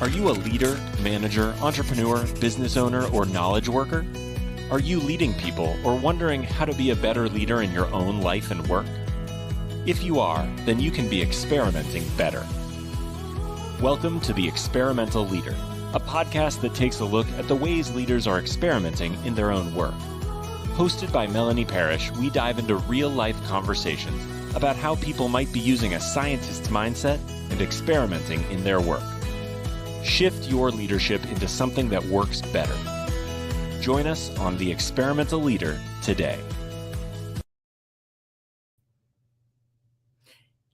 Are you a leader, manager, entrepreneur, business owner, or knowledge worker? Are you leading people or wondering how to be a better leader in your own life and work? If you are, then you can be experimenting better. Welcome to The Experimental Leader, a podcast that takes a look at the ways leaders are experimenting in their own work. Hosted by Melanie Parrish, we dive into real-life conversations about how people might be using a scientist's mindset and experimenting in their work. Shift your leadership into something that works better. Join us on The Experimental Leader today.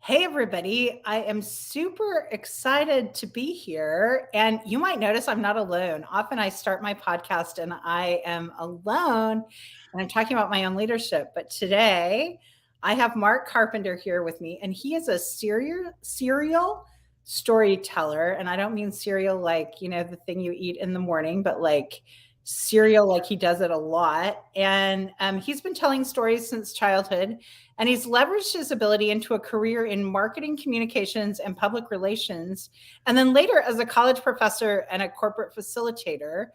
Hey everybody, I am super excited to be here, and you might notice I'm not alone. Often I start my podcast and I am alone and I'm talking about my own leadership, but today I have Mark Carpenter here with me, and he is a serial storyteller. And I don't mean cereal like, the thing you eat in the morning, but like serial, like he does it a lot. And he's been telling stories since childhood, and he's leveraged his ability into a career in marketing, communications, and public relations. And then later as a college professor and a corporate facilitator.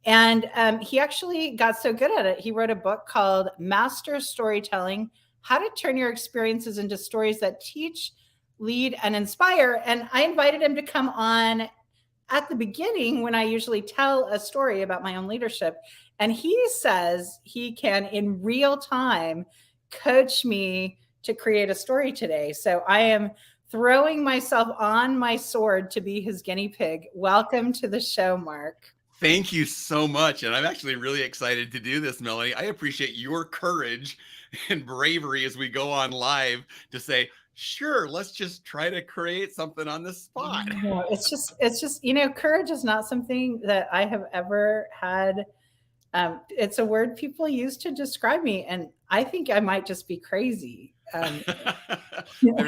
And he actually got so good at it, he wrote a book called Master Storytelling: How to Turn Your Experiences into Stories That Teach, Lead, and Inspire. And I invited him to come on at the beginning when I usually tell a story about my own leadership. And he says he can, in real time, coach me to create a story today. So I am throwing myself on my sword to be his guinea pig. Welcome to the show, Mark. Thank you so much. And I'm actually really excited to do this, Melanie. I appreciate your courage and bravery as we go on live to say, sure, let's just try to create something on the spot. No, it's just, courage is not something that I have ever had. It's a word people use to describe me, and I think I might just be crazy. There's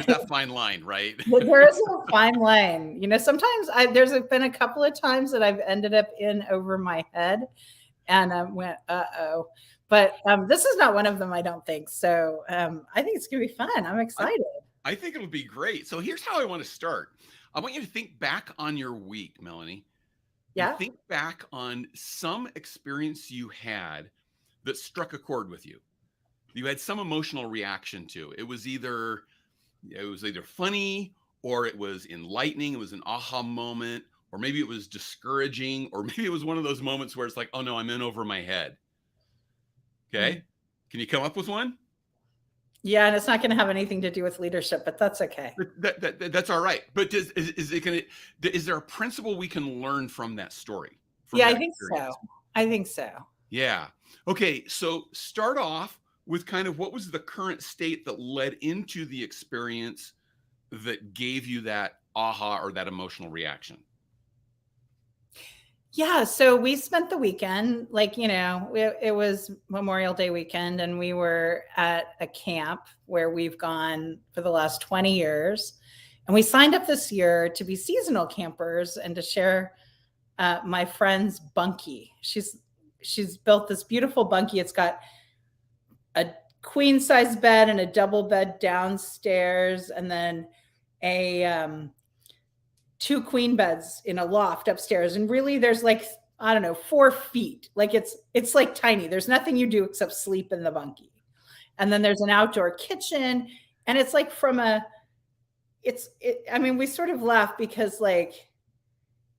that fine line, right? There is a fine line. Sometimes there's been a couple of times that I've ended up in over my head and went, uh-oh. But this is not one of them, I don't think. So I think it's going to be fun. I'm excited. I think it'll be great. So here's how I want to start. I want you to think back on your week, Melanie. Yeah. Think back on some experience you had that struck a chord with you. You had some emotional reaction to. It was either funny, or it was enlightening. It was an aha moment, or maybe it was discouraging, or maybe it was one of those moments where it's like, oh no, I'm in over my head. Okay. Mm-hmm. Can you come up with one? Yeah, and it's not going to have anything to do with leadership, but that's okay. That's all right. But is there a principle we can learn from that story? Yeah, I think so. I think so. Yeah. Okay. So start off with kind of what was the current state that led into the experience that gave you that aha or that emotional reaction? Yeah, so we spent the weekend, it was Memorial Day weekend, and we were at a camp where we've gone for the last 20 years. And we signed up this year to be seasonal campers and to share my friend's bunkie. She's built this beautiful bunkie. It's got a queen size bed and a double bed downstairs, and then a 2 queen beds in a loft upstairs. And really there's 4 feet. It's like tiny. There's nothing you do except sleep in the bunkie. And then there's an outdoor kitchen. And it's like we sort of laugh because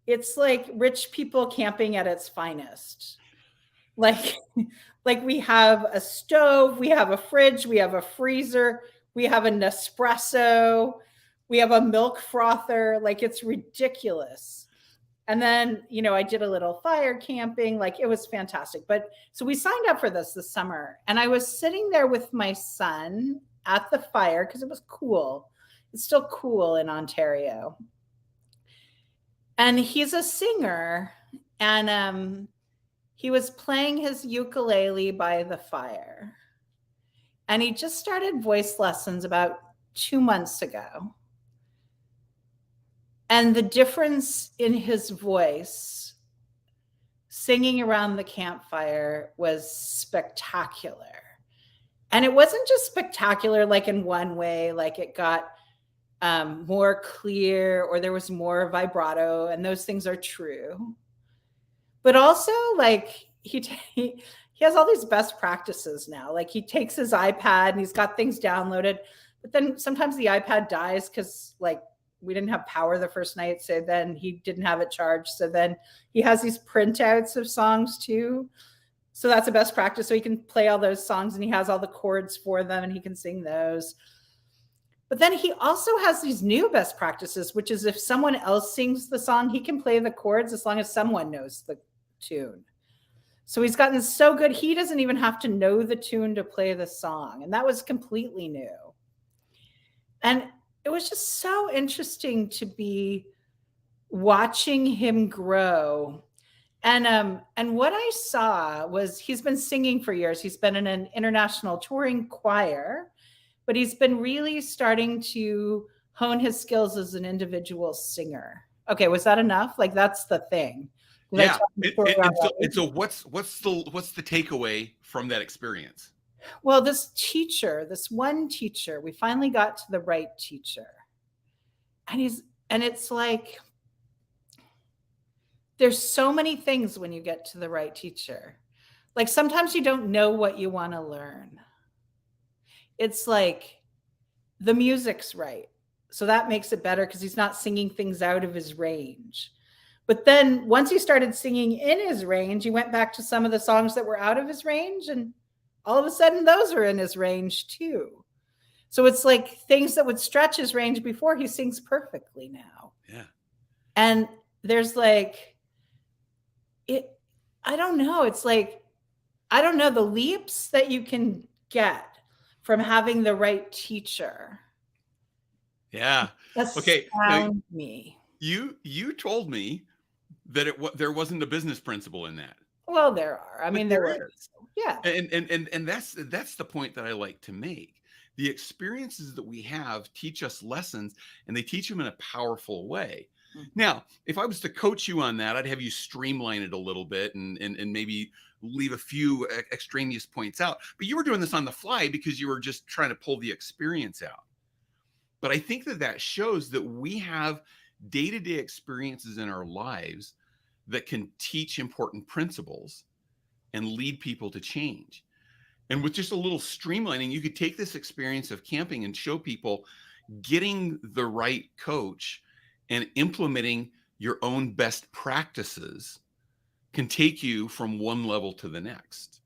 it's like rich people camping at its finest. Like we have a stove, we have a fridge, we have a freezer, we have a Nespresso, we have a milk frother. It's ridiculous. And then, I did a little fire camping. It was fantastic. But so we signed up for this summer, and I was sitting there with my son at the fire because it was cool. It's still cool in Ontario. And he's a singer, and he was playing his ukulele by the fire. And he just started voice lessons about 2 months ago. And the difference in his voice singing around the campfire was spectacular. And it wasn't just spectacular, in one way, it got more clear, or there was more vibrato, and those things are true. But also, like, he has all these best practices now. Like, he takes his iPad and he's got things downloaded, but then sometimes the iPad dies because, like, we didn't have power the first night, so then he didn't have it charged. So then he has these printouts of songs too. So that's a best practice. So he can play all those songs and he has all the chords for them and he can sing those. But then he also has these new best practices, which is if someone else sings the song, he can play the chords as long as someone knows the tune. So he's gotten so good, he doesn't even have to know the tune to play the song. And that was completely new. And it was just so interesting to be watching him grow. And what I saw was he's been singing for years. He's been in an international touring choir, but he's been really starting to hone his skills as an individual singer. Okay, was that enough? Like, that's the thing. Yeah. So what's the takeaway from that experience? Well, this one teacher, we finally got to the right teacher. And it's like, there's so many things when you get to the right teacher. Like, sometimes you don't know what you want to learn. It's like the music's right. So that makes it better because he's not singing things out of his range. But then once he started singing in his range, he went back to some of the songs that were out of his range, and all of a sudden those are in his range too. So it's like things that would stretch his range before, he sings perfectly now. Yeah. And there's like, I don't know. It's like, I don't know, the leaps that you can get from having the right teacher. Yeah. Okay. Me. You told me that there wasn't a business principle in that. Well, there are. I mean, there is. Yeah. And that's the point that I like to make. The experiences that we have teach us lessons, and they teach them in a powerful way. Mm-hmm. Now, if I was to coach you on that, I'd have you streamline it a little bit and maybe leave a few extraneous points out. But you were doing this on the fly because you were just trying to pull the experience out. But I think that shows that we have day-to-day experiences in our lives that can teach important principles and lead people to change. And with just a little streamlining, you could take this experience of camping and show people getting the right coach and implementing your own best practices can take you from one level to the next.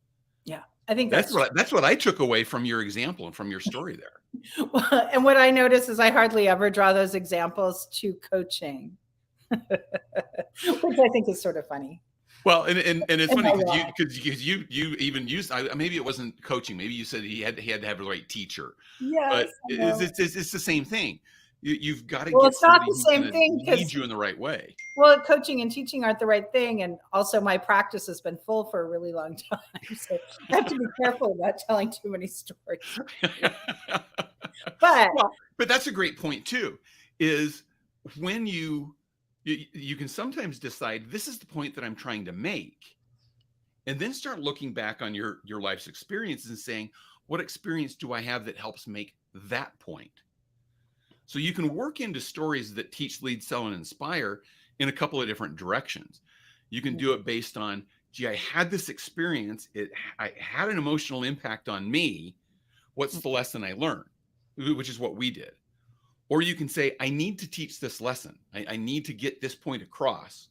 Yeah, I think that's what I took away from your example and from your story there. Well, and what I notice is I hardly ever draw those examples to coaching, which I think is sort of funny. Well, and it's funny because you even used, maybe it wasn't coaching. Maybe you said he had to have the right teacher. Yes, but it's the same thing. You've got to get it's not the same thing because lead you in the right way. Well, coaching and teaching aren't the right thing, and also my practice has been full for a really long time, so I have to be careful about telling too many stories. But that's a great point too. Is when you can sometimes decide this is the point that I'm trying to make, and then start looking back on your life's experiences and saying, what experience do I have that helps make that point? So you can work into stories that teach, lead, sell, and inspire in a couple of different directions. You can do it based on, gee, I had this experience. I had an emotional impact on me. What's the lesson I learned? Which is what we did. Or you can say, I need to teach this lesson. I need to get this point across.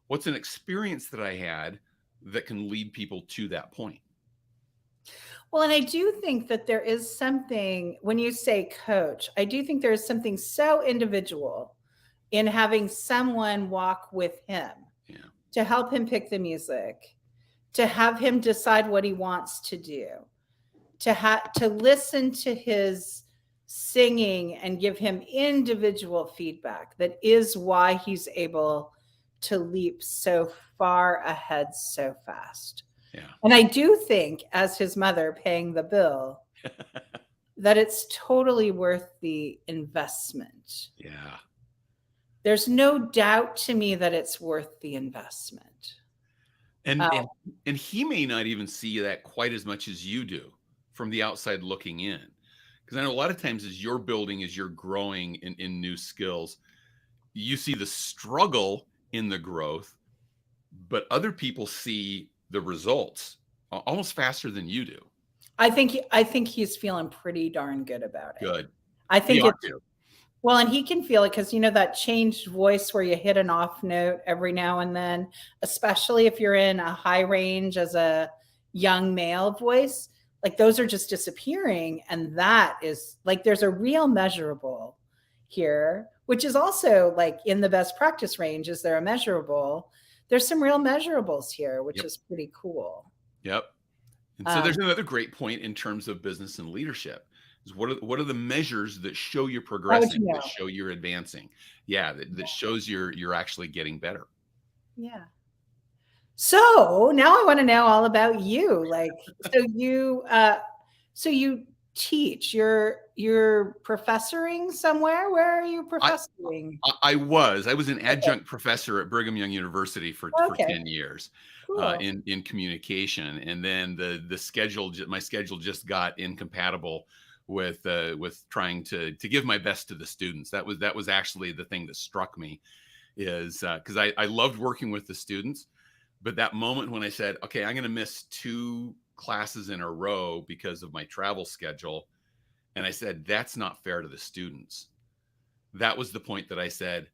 What's an experience that I had that can lead people to that point? Well, and I do think that there is something, when you say coach, I do think there is something so individual in having someone walk with him to help him pick the music, to have him decide what he wants to do, to listen to his singing and give him individual feedback. That is why he's able to leap so far ahead so fast. Yeah. And I do think, as his mother paying the bill, that it's totally worth the investment. Yeah. There's no doubt to me that it's worth the investment. And he may not even see that quite as much as you do from the outside looking in. Because I know a lot of times as you're building, as you're growing in new skills, you see the struggle in the growth, but other people see the results almost faster than you do. I think he's feeling pretty darn good about it. Good. I think He ought it's to. well, and he can feel it because that changed voice where you hit an off note every now and then, especially if you're in a high range as a young male voice, like those are just disappearing. And that is like there's a real measurable here, which is also like in the best practice range. Is there a measurable? There's some real measurables here, which Yep. is pretty cool. Yep. And so there's another great point in terms of business and leadership. Is what are the measures that show you're progressing, that show you're advancing? Yeah, that shows you're actually getting better. Yeah. So now I want to know all about you. Like, so you teach. You're professoring somewhere. Where are you professoring? I was an adjunct professor at Brigham Young University for 10 years. Cool. In communication, and then my schedule just got incompatible with trying to give my best to the students. That was actually the thing that struck me, is because I loved working with the students, but that moment when I said, okay, I'm going to miss 2 classes in a row because of my travel schedule, and I said that's not fair to the students. That was the point that I said,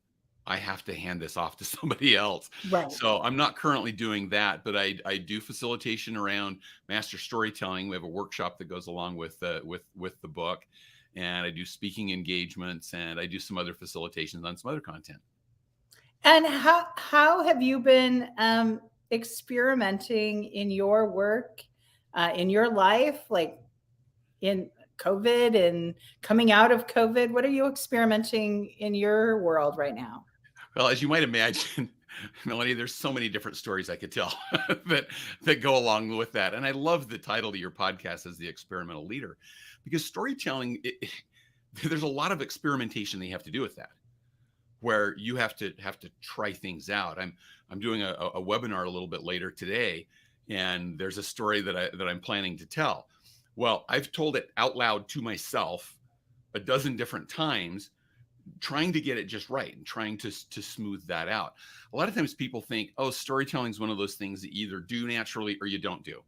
I have to hand this off to somebody else. Right. So I'm not currently doing that, but I do facilitation around master storytelling. We have a workshop that goes along with the book, and I do speaking engagements, and I do some other facilitations on some other content. And how have you been experimenting in your work, in your life, like in COVID and coming out of COVID? What are you experimenting in your world right now? Well, as you might imagine, Melanie, there's so many different stories I could tell that go along with that. And I love the title of your podcast as The Experimental Leader, because storytelling, there's a lot of experimentation that you have to do with that, where you have to try things out. I'm doing a webinar a little bit later today, and there's a story that I'm planning to tell. Well, I've told it out loud to myself a dozen different times, trying to get it just right and trying to smooth that out. A lot of times people think, oh, storytelling is one of those things that you either do naturally or you don't do.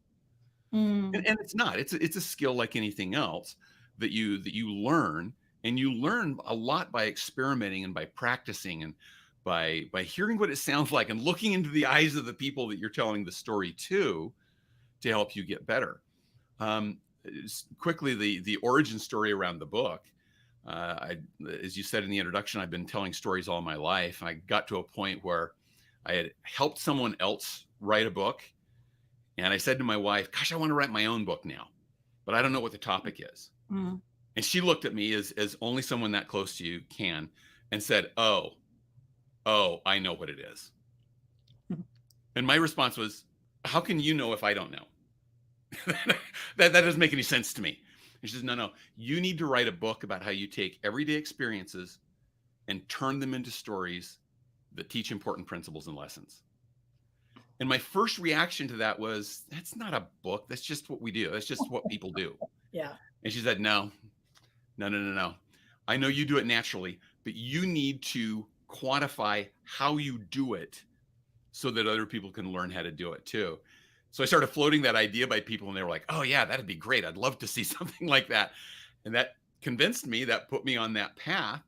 And it's not. It's a skill like anything else that you learn, and you learn a lot by experimenting and by practicing and by hearing what it sounds like and looking into the eyes of the people that you're telling the story to help you get better. Quickly, the origin story around the book. As you said in the introduction, I've been telling stories all my life. I got to a point where I had helped someone else write a book, and I said to my wife, gosh, I want to write my own book now, but I don't know what the topic is. And she looked at me as only someone that close to you can, and said, oh, I know what it is. And my response was, how can you know if I don't know? that doesn't make any sense to me. And she says, no, you need to write a book about how you take everyday experiences and turn them into stories that teach important principles and lessons. And my first reaction to that was, that's not a book. That's just what we do. That's just what people do. Yeah. And she said, no. I know you do it naturally, but you need to quantify how you do it so that other people can learn how to do it too. So I started floating that idea by people, and they were like, oh yeah, that'd be great. I'd love to see something like that. And that convinced me, that put me on that path.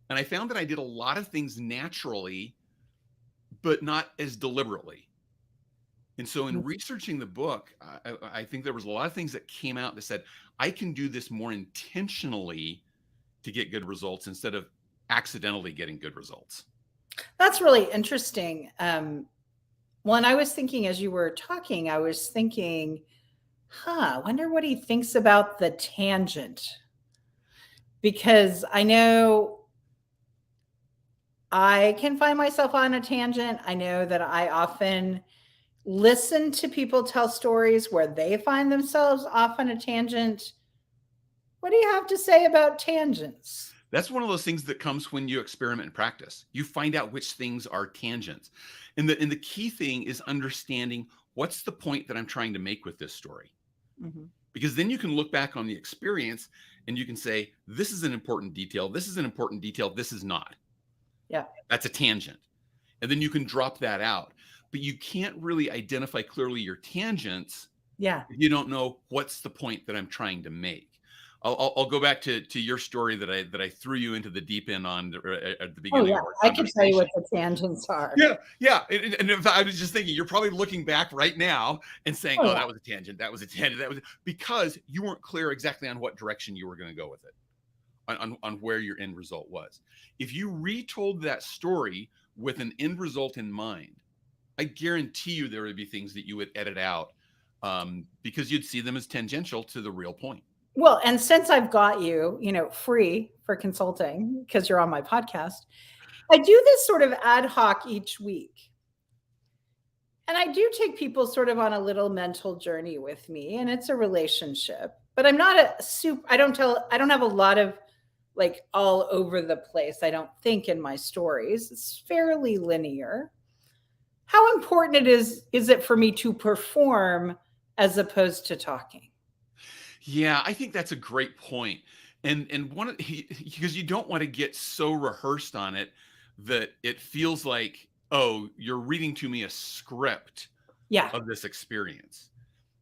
And I found that I did a lot of things naturally, but not as deliberately. And so in researching the book, I think there was a lot of things that came out that said, I can do this more intentionally to get good results instead of accidentally getting good results. That's really interesting. When I was thinking, as you were talking, I was thinking, I wonder what he thinks about the tangent. Because I know I can find myself on a tangent. I know that I often listen to people tell stories where they find themselves off on a tangent. What do you have to say about tangents? That's one of those things that comes when you experiment and practice. You find out which things are tangents. And the key thing is understanding what's the point that I'm trying to make with this story. because then you can look back on the experience and you can say, this is an important detail. This is an important detail. This is not. Yeah. That's a tangent. And then you can drop that out. But you can't really identify clearly your tangents. Yeah. If you don't know what's the point that I'm trying to make. I'll go back to your story that I threw you into the deep end on at the beginning of our I can tell you conversation. what the tangents are. Yeah. And if I was just thinking, you're probably looking back right now and saying, oh, that was a tangent. That was a tangent. That was because you weren't clear exactly on what direction you were going to go with it, on where your end result was. If you retold that story with an end result in mind, I guarantee you there would be things that you would edit out because you'd see them as tangential to the real point. Well, and since I've got you, free for consulting because you're on my podcast, I do this sort of ad hoc each week. And I do take people sort of on a little mental journey with me, and it's a relationship, but I'm not I don't have a lot of like all over the place. I don't think in my stories. It's fairly linear. How important is it for me to perform as opposed to talking? Yeah, I think that's a great point. And because you don't want to get so rehearsed on it that it feels like, oh, you're reading to me a script of this experience.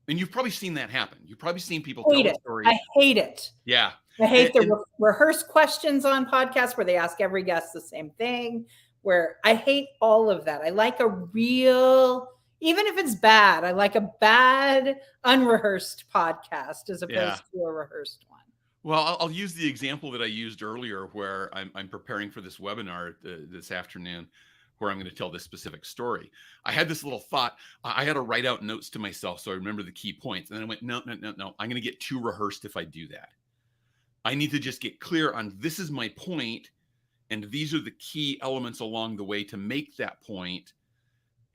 And you've probably seen that happen. You've probably seen people tell a story. I hate it. Yeah. I hate the rehearsed questions on podcasts where they ask every guest the same thing, where I hate all of that. I like a real, even if it's bad, I like a bad, unrehearsed podcast as opposed to a rehearsed one. Well, I'll use the example that I used earlier where I'm preparing for this webinar this afternoon where I'm going to tell this specific story. I had this little thought. I had to write out notes to myself so I remember the key points. And then I went, no. I'm going to get too rehearsed if I do that. I need to just get clear on this is my point, and these are the key elements along the way to make that point.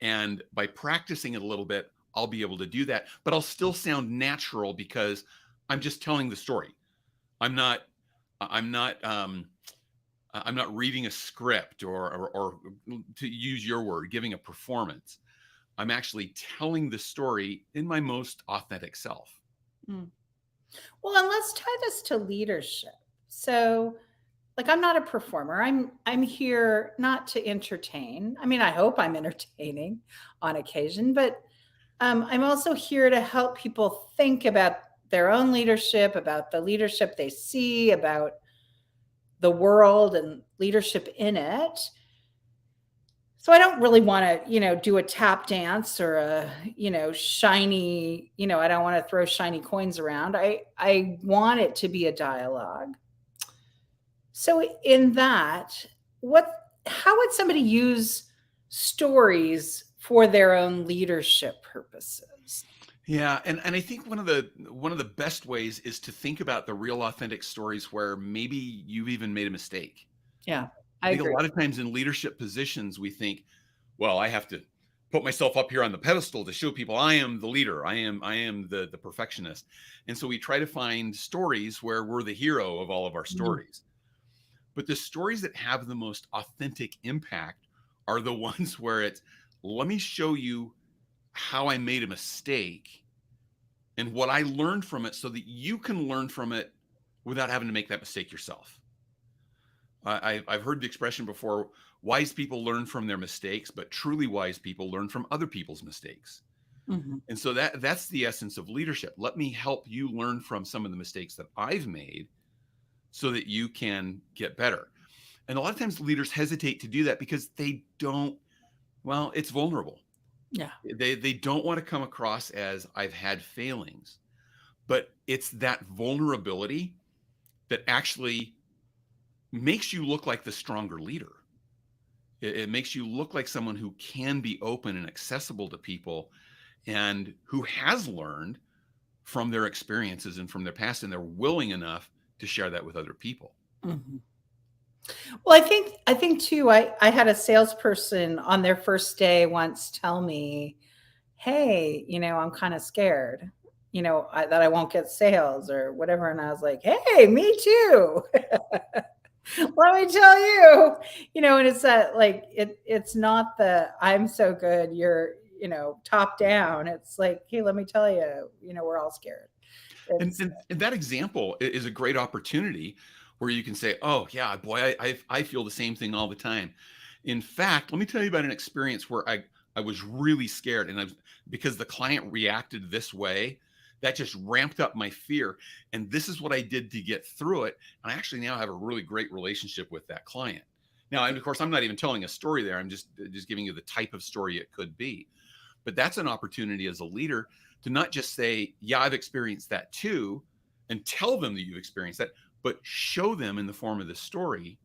And by practicing it a little bit, I'll be able to do that. But I'll still sound natural because I'm just telling the story. I'm not reading a script or to use your word, giving a performance. I'm actually telling the story in my most authentic self. Well, and let's tie this to leadership. So, like, I'm not a performer. I'm here not to entertain. I mean, I hope I'm entertaining on occasion, but I'm also here to help people think about their own leadership, about the leadership they see, about the world and leadership in it. So I don't really want to, do a tap dance or a, shiny, I don't want to throw shiny coins around. I want it to be a dialogue. So in that, how would somebody use stories for their own leadership purposes? Yeah, and I think one of the best ways is to think about the real authentic stories where maybe you've even made a mistake. Yeah, I think a lot of times in leadership positions, we think, well, I have to put myself up here on the pedestal to show people I am the leader. I am the perfectionist. And so we try to find stories where we're the hero of all of our stories. But the stories that have the most authentic impact are the ones where it's, let me show you how I made a mistake and what I learned from it so that you can learn from it without having to make that mistake yourself. I've heard the expression before, wise people learn from their mistakes, but truly wise people learn from other people's mistakes. And so that's the essence of leadership. Let me help you learn from some of the mistakes that I've made so that you can get better. And a lot of times leaders hesitate to do that because they don't, well, it's vulnerable. Yeah. They don't want to come across as I've had failings, but it's that vulnerability that actually makes you look like the stronger leader. It makes you look like someone who can be open and accessible to people and who has learned from their experiences and from their past, and they're willing enough to share that with other people. Well, I think too, I had a salesperson on their first day once tell me, hey, I'm kind of scared, that I won't get sales or whatever. And I was like, hey, me too. Let me tell you, and it's that like, it's not the, I'm so good, you're, top down. It's like, hey, let me tell you, we're all scared. And that example is a great opportunity where you can say, oh yeah, boy, I feel the same thing all the time. In fact, let me tell you about an experience where I was really scared, and because the client reacted this way, that just ramped up my fear. And this is what I did to get through it. And I actually now have a really great relationship with that client. Now, and of course, I'm not even telling a story there. I'm just giving you the type of story it could be. But that's an opportunity as a leader to not just say, yeah, I've experienced that too, and tell them that you've experienced that, but show them in the form of the story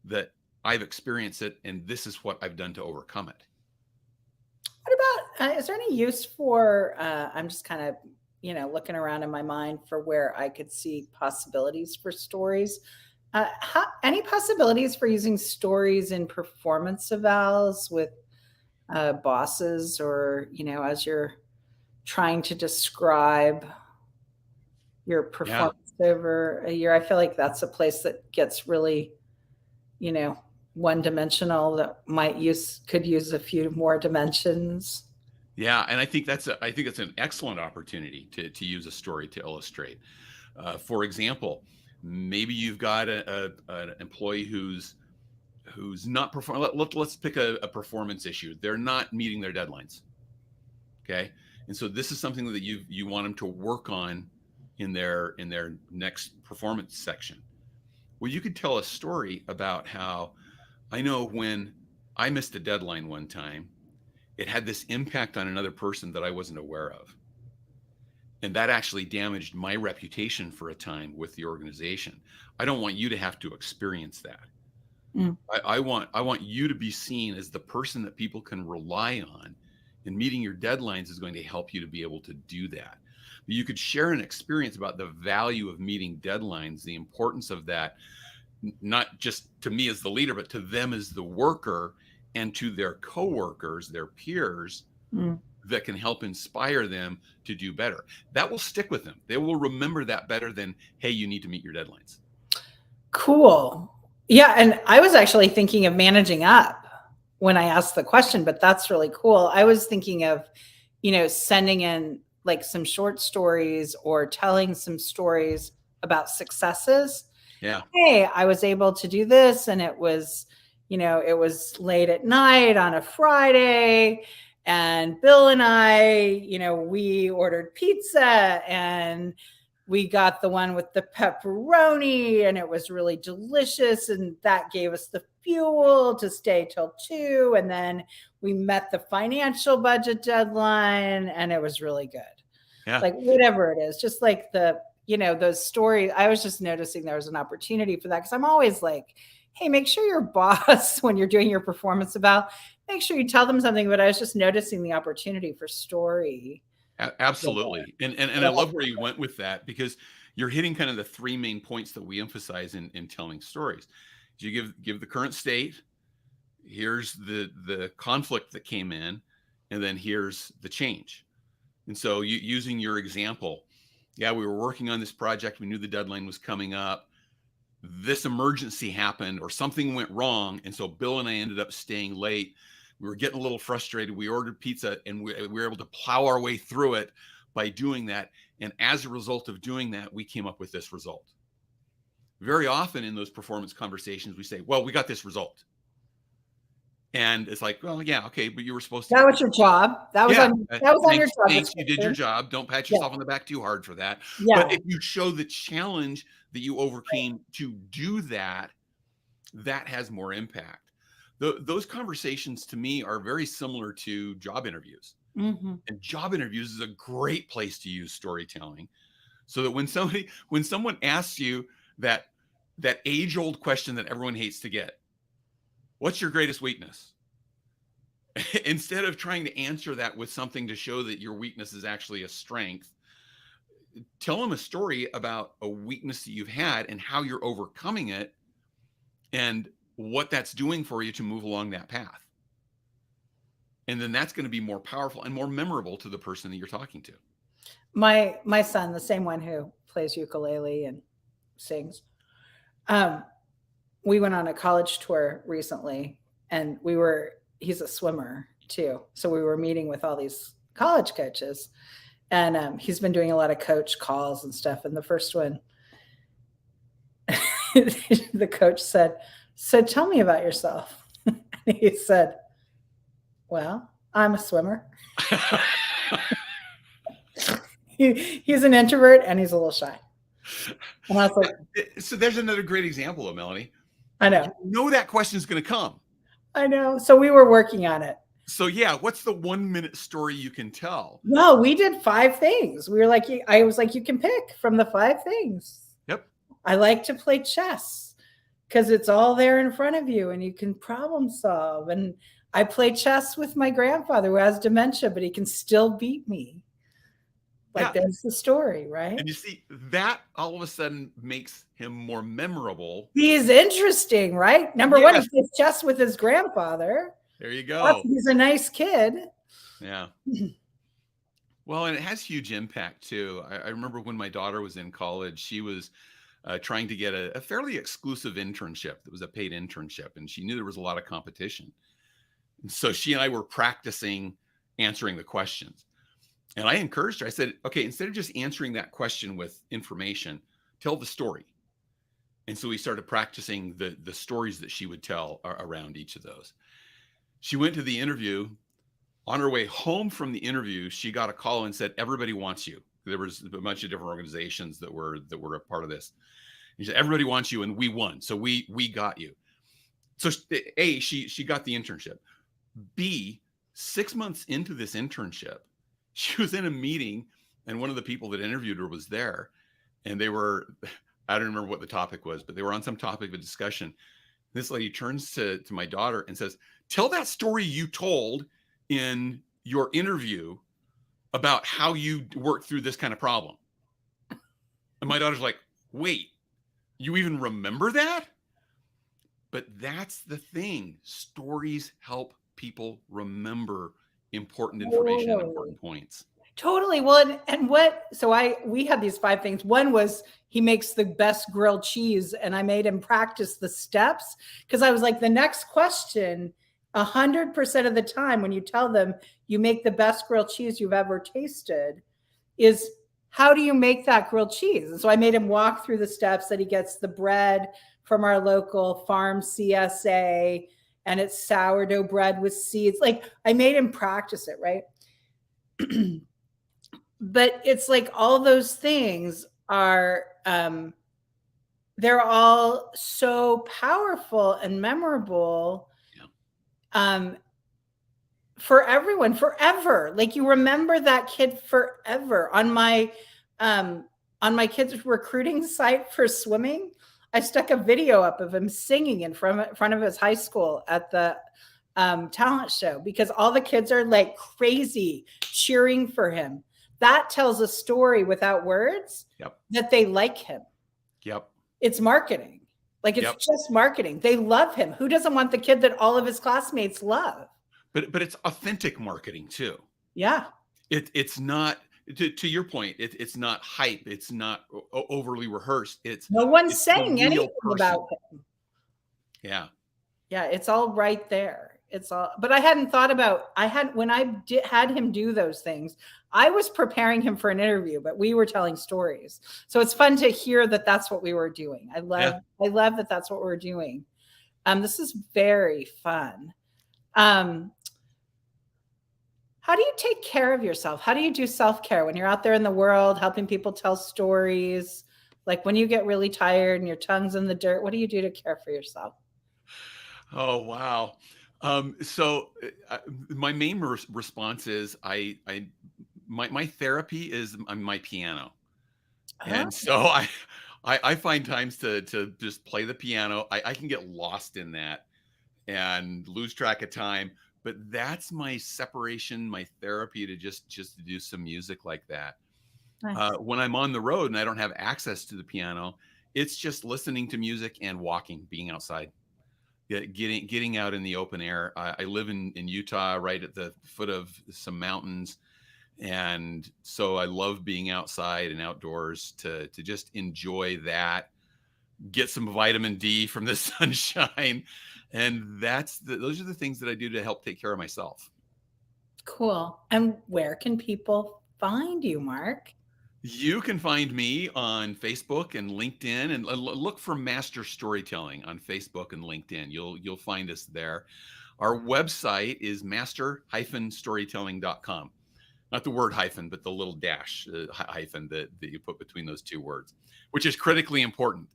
that I've experienced it and this is what I've done to overcome it. What about, is there any use for, I'm just kind of, looking around in my mind for where I could see possibilities for stories. Any possibilities for using stories in performance evals with bosses, or, as you're trying to describe your performance over a year? I feel like that's a place that gets really, one-dimensional, that could use a few more dimensions. Yeah, and I think that's an excellent opportunity to use a story to illustrate. For example, maybe you've got an employee who's not performing. Let's pick a performance issue. They're not meeting their deadlines. Okay, and so this is something that you want them to work on in their next performance section. Well, you could tell a story about how, I know when I missed a deadline one time, it had this impact on another person that I wasn't aware of. And that actually damaged my reputation for a time with the organization. I don't want you to have to experience that. Mm. I want you to be seen as the person that people can rely on, and meeting your deadlines is going to help you to be able to do that. But you could share an experience about the value of meeting deadlines, the importance of that, not just to me as the leader, but to them as the worker and to their coworkers, their peers, that can help inspire them to do better. That will stick with them. They will remember that better than, hey, you need to meet your deadlines. Cool. Yeah. And I was actually thinking of managing up when I asked the question, but that's really cool. I was thinking of, sending in like some short stories or telling some stories about successes. Yeah. Hey, I was able to do this, and it was, it was late at night on a Friday, and Bill and I, we ordered pizza, and we got the one with the pepperoni, and it was really delicious. And that gave us the fuel to stay till 2. And then we met the financial budget deadline, and it was really good. Yeah. Like whatever it is, just like those stories. I was just noticing there was an opportunity for that, because I'm always like, hey, make sure your boss, when you're doing your performance eval, make sure you tell them something. But I was just noticing the opportunity for story. Absolutely. And I love where you went with that, because you're hitting kind of the 3 main points that we emphasize in telling stories. You give the current state, here's the conflict that came in, and then here's the change. And so using your example, yeah, we were working on this project. We knew the deadline was coming up. This emergency happened, or something went wrong. And so Bill and I ended up staying late. We were getting a little frustrated. We ordered pizza, and we were able to plow our way through it by doing that. And as a result of doing that, we came up with this result. Very often in those performance conversations, we say, well, we got this result. And it's like, well, yeah, okay, but you were supposed to. That was your job. That was on your job. Thanks, you did your job. Don't pat yourself on the back too hard for that. Yeah. But if you show the challenge that you overcame to do that, that has more impact. Those conversations to me are very similar to job interviews. Mm-hmm. And job interviews is a great place to use storytelling, so that when someone asks you that age-old question that everyone hates to get, what's your greatest weakness? Instead of trying to answer that with something to show that your weakness is actually a strength, tell them a story about a weakness that you've had and how you're overcoming it and what that's doing for you to move along that path. And then that's going to be more powerful and more memorable to the person that you're talking to. My son, the same one who plays ukulele and sings, we went on a college tour recently, and he's a swimmer too. So we were meeting with all these college coaches, And he's been doing a lot of coach calls and stuff. And the first one, the coach said, "So tell me about yourself." And he said, "Well, I'm a swimmer." He's an introvert and he's a little shy. And I was like, so there's another great example of Melanie. I know. You know that question is going to come. I know. So we were working on it. So yeah, what's the 1-minute story you can tell? No, we did 5 things. We were like, I was like, you can pick from the 5 things. Yep. I like to play chess because it's all there in front of you and you can problem solve. And I play chess with my grandfather who has dementia, but he can still beat me. Like, there's the story, right? And you see, that all of a sudden makes him more memorable. He's interesting, right? Number one, he plays chess with his grandfather. There you go. He's a nice kid. Yeah. Well, and it has huge impact too. I remember when my daughter was in college, she was trying to get a fairly exclusive internship. That was a paid internship, and she knew there was a lot of competition. And so she and I were practicing answering the questions. And I encouraged her. I said, okay, instead of just answering that question with information, tell the story. And so we started practicing the stories that she would tell around each of those. She went to the interview. On her way home from the interview, she got a call and said, "Everybody wants you." There was a bunch of different organizations that were a part of this. And she said, "Everybody wants you, and we won. So we got you." So A, she got the internship. B, 6 months into this internship, she was in a meeting, and one of the people that interviewed her was there, and they were, I don't remember what the topic was, but they were on some topic of discussion. This lady turns to my daughter and says, "Tell that story you told in your interview about how you worked through this kind of problem." And my daughter's like, "Wait, you even remember that?" But that's the thing. Stories help people remember important information and important points. Totally. Well, we had these 5 things. One was he makes the best grilled cheese, and I made him practice the steps because I was like, the next question, 100% of the time when you tell them you make the best grilled cheese you've ever tasted is, how do you make that grilled cheese? And so I made him walk through the steps that he gets the bread from our local farm CSA, and it's sourdough bread with seeds. Like, I made him practice it, right? But it's like all those things are, they're all so powerful and memorable for everyone, forever. Like, you remember that kid forever. On my kid's recruiting site for swimming, I stuck a video up of him singing in front of his high school at the talent show because all the kids are like crazy cheering for him. That tells a story without words that they like him. Yep. It's marketing. Like, it's just marketing. They love him. Who doesn't want the kid that all of his classmates love? But it's authentic marketing too. Yeah. It's not, to your point, it's not hype. It's not overly rehearsed. No one's saying anything about him. Yeah. Yeah. It's all right there. It's all, but I hadn't thought about, when I had him do those things, I was preparing him for an interview, but we were telling stories. So it's fun to hear that that's what we were doing. I love that that's what we're doing. This is very fun. How do you take care of yourself? How do you do self-care when you're out there in the world, helping people tell stories? Like, when you get really tired and your tongue's in the dirt, what do you do to care for yourself? Oh, wow. So my main response is my therapy is my piano. And so I find times to just play the piano. I can get lost in that and lose track of time, but that's my separation, my therapy, to just do some music like that. Nice. When I'm on the road and I don't have access to the piano, it's just listening to music and walking, being outside. Getting out in the open air. I live in Utah, right at the foot of some mountains. And so I love being outside and outdoors to just enjoy that, get some vitamin D from the sunshine. And those are the things that I do to help take care of myself. Cool. And where can people find you, Mark? You can find me on Facebook and LinkedIn, and look for Master Storytelling on Facebook and LinkedIn. You'll find us there. Our website is master-storytelling.com. Not the word hyphen, but the little dash hyphen that you put between those two words, which is critically important.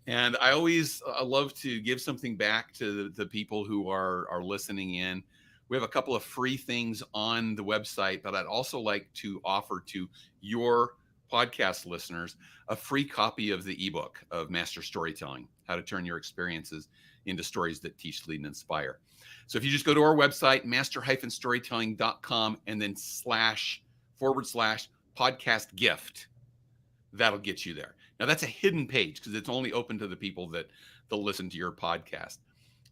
And I love to give something back to the people who are listening in. We have a couple of free things on the website, but I'd also like to offer to your podcast listeners a free copy of the ebook of Master Storytelling, How to Turn Your Experiences into Stories That Teach, Lead, and Inspire. So if you just go to our website, master-storytelling.com, and then //podcast gift, that'll get you there. Now that's a hidden page because it's only open to the people that listen to your podcast.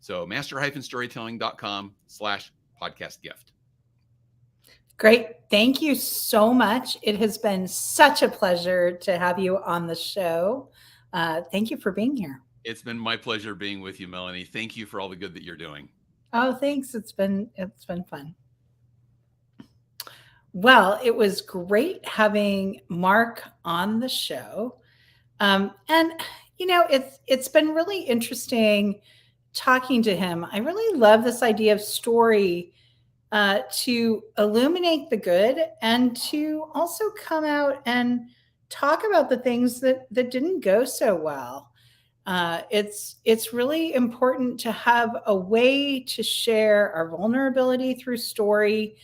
So master-storytelling.com /podcast gift. Great. Thank you so much. It has been such a pleasure to have you on the show. Thank you for being here. It's been my pleasure being with you, Melanie. Thank you for all the good that you're doing. Oh, thanks. It's been fun. Well, it was great having Mark on the show. And it's been really interesting talking to him. I really love this idea of story to illuminate the good and to also come out and talk about the things that didn't go so well. It's really important to have a way to share our vulnerability through story.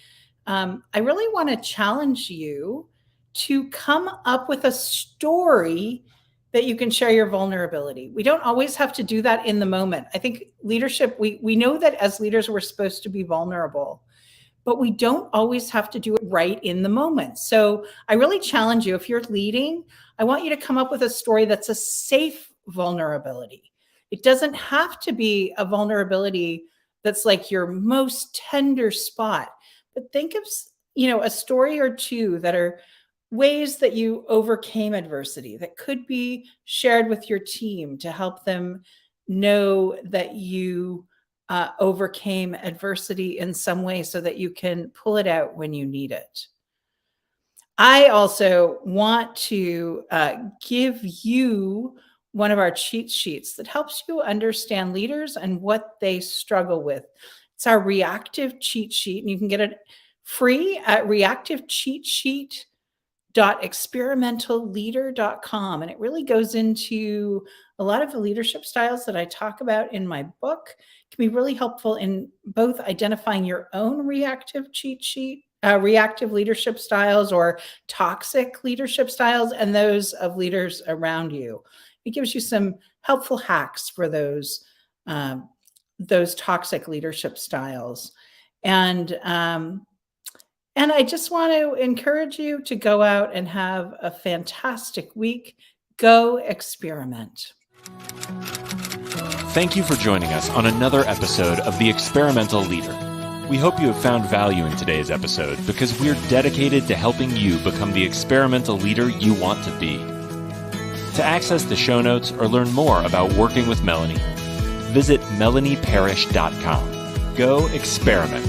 I really want to challenge you to come up with a story that you can share your vulnerability. We don't always have to do that in the moment. I think leadership, we know that as leaders, we're supposed to be vulnerable, but we don't always have to do it right in the moment. So I really challenge you, if you're leading, I want you to come up with a story that's a safe vulnerability. It doesn't have to be a vulnerability that's like your most tender spot, but think of, a story or two that are ways that you overcame adversity that could be shared with your team to help them know that you overcame adversity in some way so that you can pull it out when you need it. I also want to give you one of our cheat sheets that helps you understand leaders and what they struggle with. It's our reactive cheat sheet, and you can get it free at reactivecheatsheet.experimentalleader.com. And it really goes into a lot of the leadership styles that I talk about in my book. It can be really helpful in both identifying your own reactive cheat sheet, reactive leadership styles or toxic leadership styles, and those of leaders around you. It gives you some helpful hacks for those toxic leadership styles. And I just want to encourage you to go out and have a fantastic week. Go experiment. Thank you for joining us on another episode of The Experimental Leader. We hope you have found value in today's episode because we're dedicated to helping you become the experimental leader you want to be. To access the show notes or learn more about working with Melanie, visit melanieparish.com. Go experiment.